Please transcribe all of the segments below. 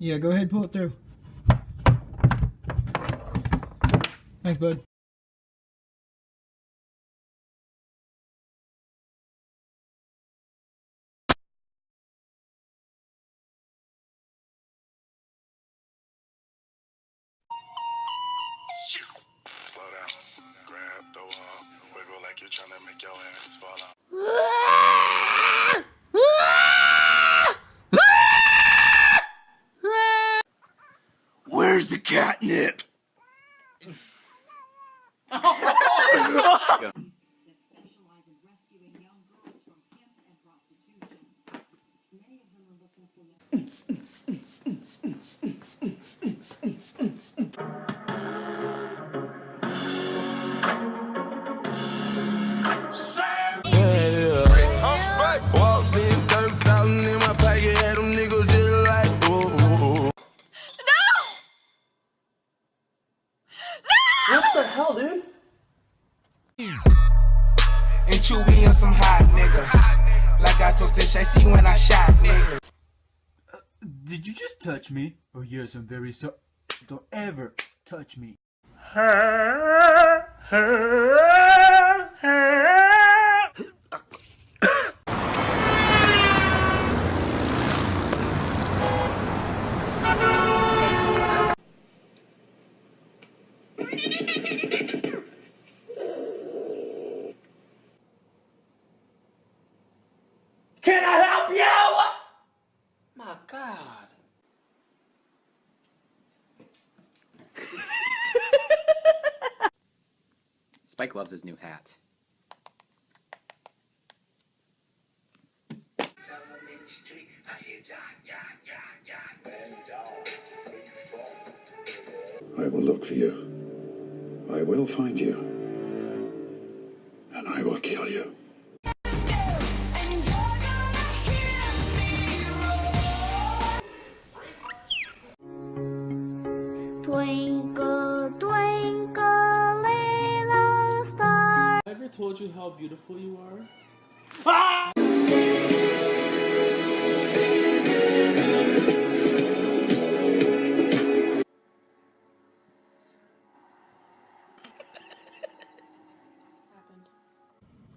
Yeah, go ahead, pull it through. Thanks, bud. Slow down. Grab the wall. Wiggle like you're trying to make your ass fall out. Where's the catnip? Walked in 30,000 in my pocket, had them niggas just like, ooh. What the hell, dude? And Chewy on some hot nigga. Like I told Tish, I see when I shot nigga. Did you just touch me? Oh yes, I'm very sorry. Don't ever touch me. Can I help you? My God. Spike loves his new hat. I will look for you. I will find you. And I will kill you. Twinkle, twinkle, little star. Have I ever told you how beautiful you are?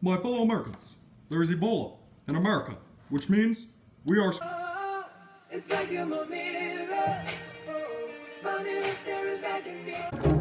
My fellow Americans, there is Ebola in America, which means we are... It's like you're my mirror. Oh, my mirror staring back at me.